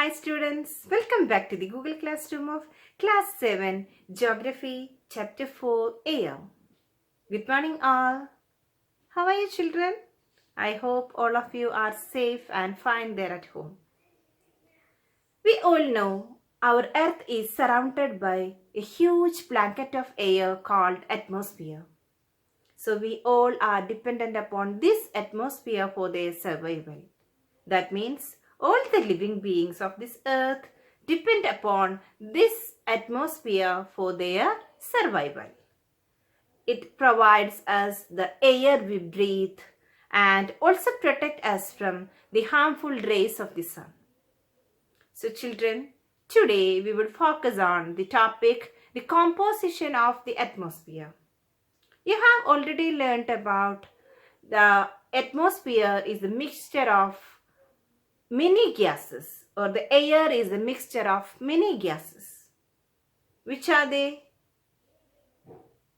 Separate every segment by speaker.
Speaker 1: Hi students, welcome back to the Google Classroom of Class 7 Geography Chapter 4 Air. Good morning all. How are you children? I hope all of you are safe and fine there at home. We all know our earth is surrounded by a huge blanket of air called atmosphere. So we all are dependent upon this atmosphere for their survival. That means all the living beings of this earth depend upon this atmosphere for their survival. It provides us the air we breathe and also protect us from the harmful rays of the sun. So children, today we will focus on the topic the composition of the atmosphere. You have already learnt about the atmosphere is a mixture of many gases, or the air is a mixture of many gases. Which are they?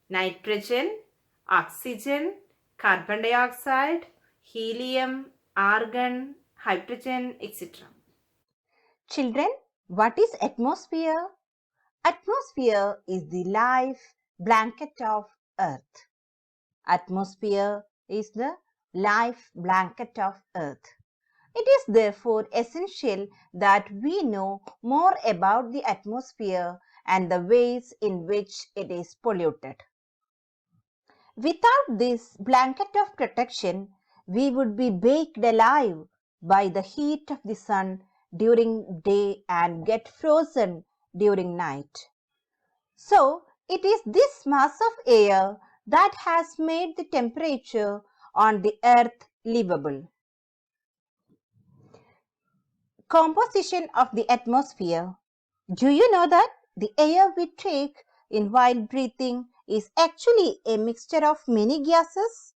Speaker 1: Nitrogen, oxygen, carbon dioxide, helium, argon, hydrogen, etc.
Speaker 2: Children, what is atmosphere? Atmosphere is the life blanket of earth. Atmosphere is the life blanket of earth. It is therefore essential that we know more about the atmosphere and the ways in which it is polluted. Without this blanket of protection, we would be baked alive by the heat of the sun during day and get frozen during night. So, it is this mass of air that has made the temperature on the earth livable. Composition of the atmosphere. Do you know that the air we take in while breathing is actually a mixture of many gases?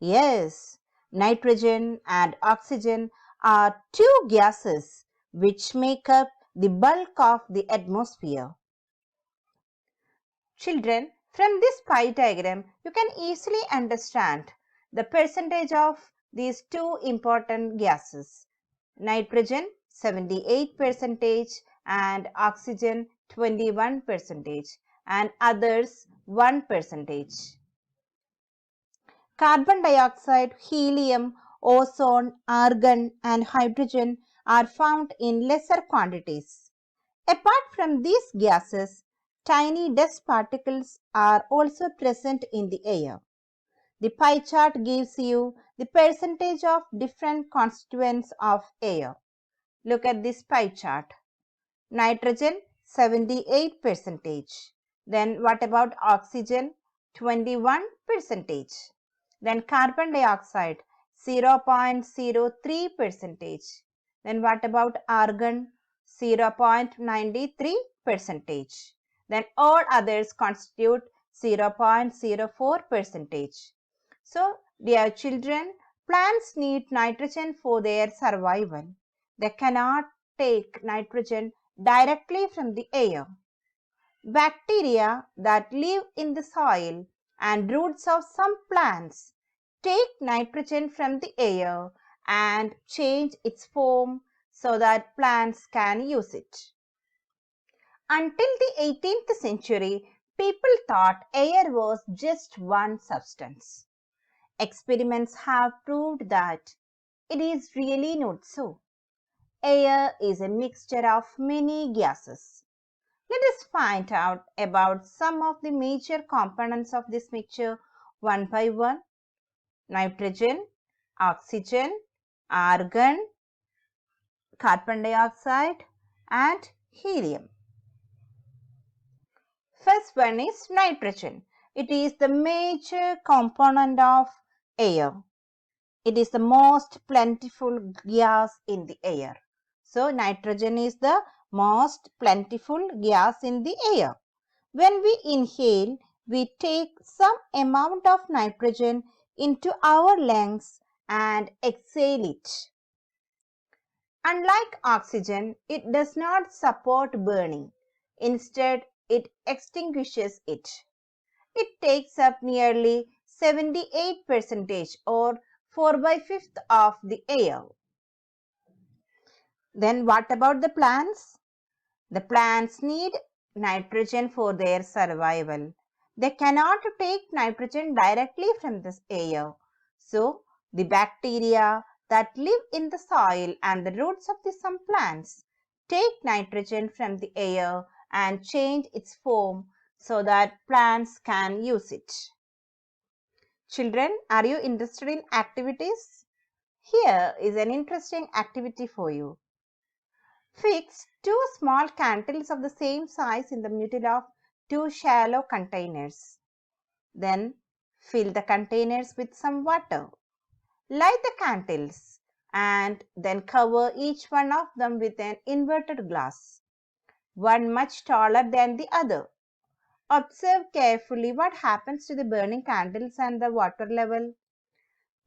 Speaker 2: Yes, nitrogen and oxygen are two gases which make up the bulk of the atmosphere. Children, from this pie diagram, you can easily understand the percentage of these two important gases. Nitrogen 78% and oxygen 21% and others 1%. Carbon dioxide, helium, ozone, argon and hydrogen are found in lesser quantities. Apart from these gases, tiny dust particles are also present in the air. The pie chart gives you the percentage of different constituents of air. Look at this pie chart. Nitrogen 78%. Then what about oxygen? 21%. Then carbon dioxide 0.03%. Then what about argon? 0.93%. Then all others constitute 0.04%. So, dear children, plants need nitrogen for their survival. They cannot take nitrogen directly from the air. Bacteria that live in the soil and roots of some plants take nitrogen from the air and change its form so that plants can use it. Until the 18th century, people thought air was just one substance. Experiments have proved that it is really not so. Air is a mixture of many gases. Let us find out about some of the major components of this mixture one by one. Nitrogen, oxygen, argon, carbon dioxide and helium. First one is nitrogen. It is the major component of air. It is the most plentiful gas in the air. So, nitrogen is the most plentiful gas in the air. When we inhale, we take some amount of nitrogen into our lungs and exhale it. Unlike oxygen, it does not support burning. Instead, it extinguishes it. It takes up nearly 78% or 4/5 of the air. Then what about the plants? The plants need nitrogen for their survival. They cannot take nitrogen directly from this air. So, the bacteria that live in the soil and the roots of some plants take nitrogen from the air and change its form so that plants can use it. Children, are you interested in activities? Here is an interesting activity for you. Fix two small candles of the same size in the middle of two shallow containers. Then fill the containers with some water. Light the candles and then cover each one of them with an inverted glass, one much taller than the other. Observe carefully what happens to the burning candles and the water level.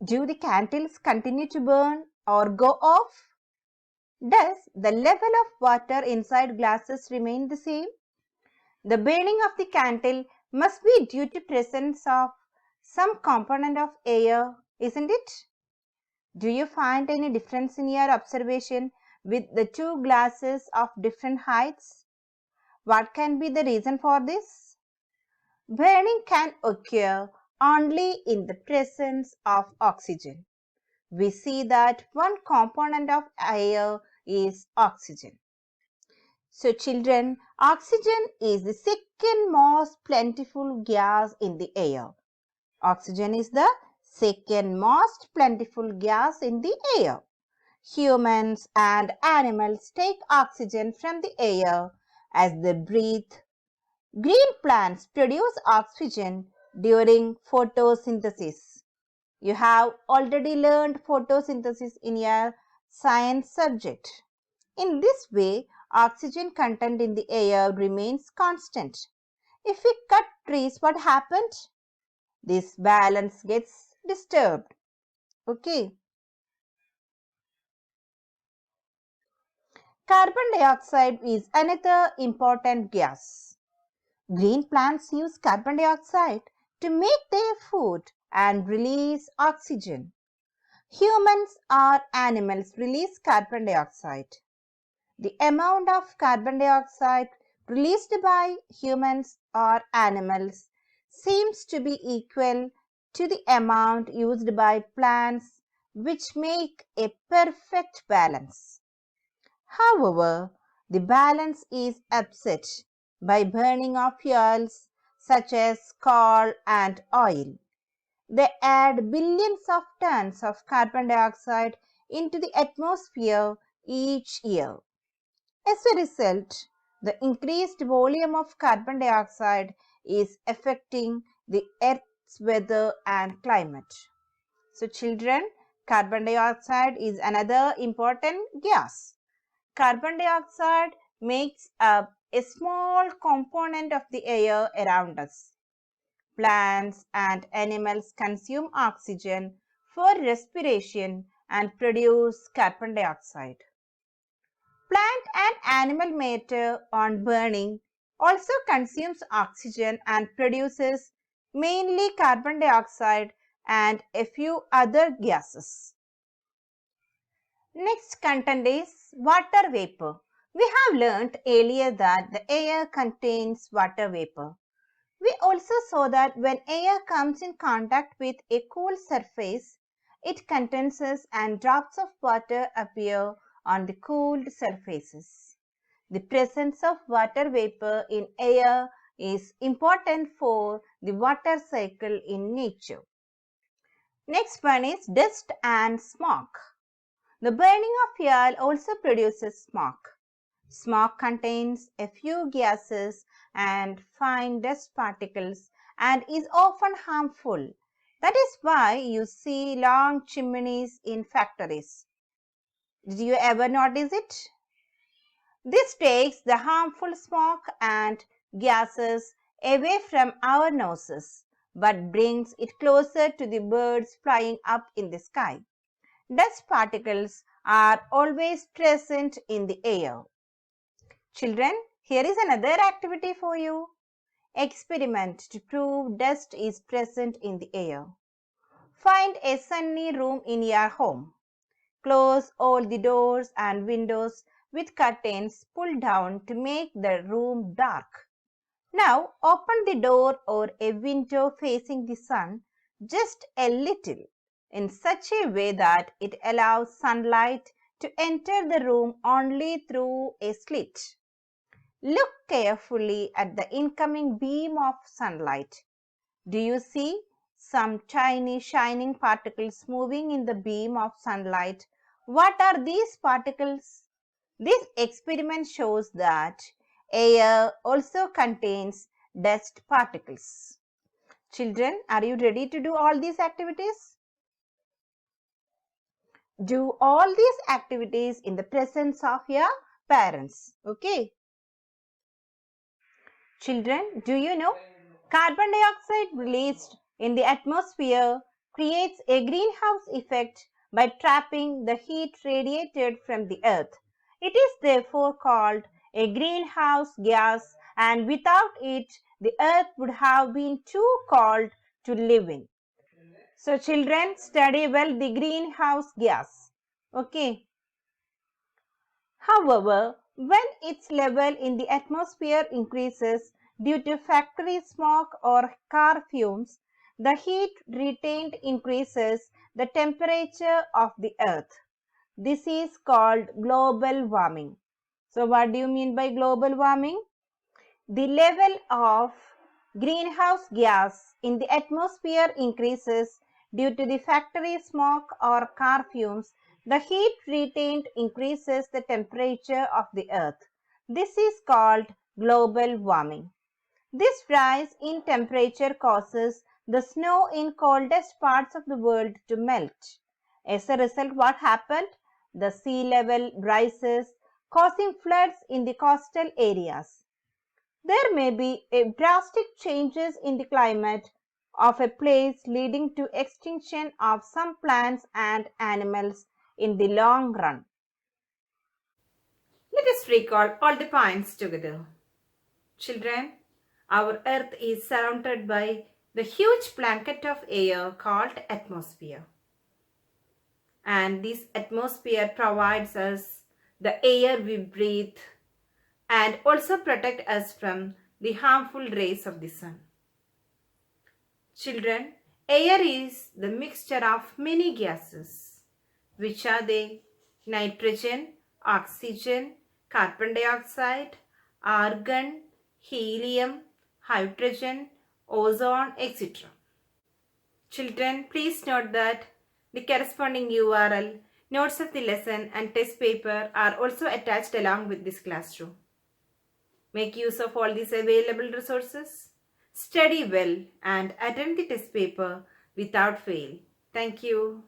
Speaker 2: Do the candles continue to burn or go off? Does the level of water inside glasses remain the same? The burning of the candle must be due to presence of some component of air, isn't it? Do you find any difference in your observation with the two glasses of different heights? What can be the reason for this? Burning can occur only in the presence of oxygen. We see that one component of air is oxygen. So children, oxygen is the second most plentiful gas in the air. Oxygen is the second most plentiful gas in the air. Humans and animals take oxygen from the air as they breathe. Green plants produce oxygen during photosynthesis. You have already learned photosynthesis in your science subject. In this way, oxygen content in the air remains constant. If we cut trees, what happened? This balance gets disturbed. Okay. Carbon dioxide is another important gas. Green plants use carbon dioxide to make their food and release oxygen. Humans or animals release carbon dioxide. The amount of carbon dioxide released by humans or animals seems to be equal to the amount used by plants, which make a perfect balance. However, the balance is upset by burning of fuels such as coal and oil. They add billions of tons of carbon dioxide into the atmosphere each year. As a result, the increased volume of carbon dioxide is affecting the Earth's weather and climate. So, children, carbon dioxide is another important gas. Carbon dioxide makes up a small component of the air around us. Plants and animals consume oxygen for respiration and produce carbon dioxide. Plant and animal matter on burning also consumes oxygen and produces mainly carbon dioxide and a few other gases. Next content is water vapor. We have learnt earlier that the air contains water vapor. We also saw that when air comes in contact with a cool surface, it condenses and drops of water appear on the cooled surfaces. The presence of water vapor in air is important for the water cycle in nature. Next one is dust and smoke. The burning of fuel also produces smoke. Smoke contains a few gases and fine dust particles and is often harmful. That is why you see long chimneys in factories. Did you ever notice it? This takes the harmful smoke and gases away from our noses but brings it closer to the birds flying up in the sky. Dust particles are always present in the air. Children, here is another activity for you. Experiment to prove dust is present in the air. Find a sunny room in your home. Close all the doors and windows with curtains pulled down to make the room dark. Now open the door or a window facing the sun just a little in such a way that it allows sunlight to enter the room only through a slit. Look carefully at the incoming beam of sunlight. Do you see some tiny shining particles moving in the beam of sunlight? What are these particles? This experiment shows that air also contains dust particles. Children, are you ready to do all these activities? Do all these activities in the presence of your parents. Okay. Children, do you know carbon dioxide released in the atmosphere creates a greenhouse effect by trapping the heat radiated from the earth. It is therefore called a greenhouse gas, and without it, the earth would have been too cold to live in. So, children, study well the greenhouse gas. Okay. However, when its level in the atmosphere increases due to factory smoke or car fumes, the heat retained increases the temperature of the earth. This is called global warming. So, what do you mean by global warming? The level of greenhouse gas in the atmosphere increases due to the factory smoke or car fumes. The heat retained increases the temperature of the earth. This is called global warming. This rise in temperature causes the snow in coldest parts of the world to melt. As a result, what happened? The sea level rises, causing floods in the coastal areas. There may be drastic changes in the climate of a place leading to extinction of some plants and animals in the long run.
Speaker 1: Let us recall all the points together. Children, our earth is surrounded by the huge blanket of air called atmosphere. And this atmosphere provides us the air we breathe and also protect us from the harmful rays of the sun. Children, air is the mixture of many gases. Which are they? Nitrogen, oxygen, carbon dioxide, argon, helium, hydrogen, ozone, etc. Children, please note that the corresponding URL, notes of the lesson and test paper are also attached along with this classroom. Make use of all these available resources. Study well and attend the test paper without fail. Thank you.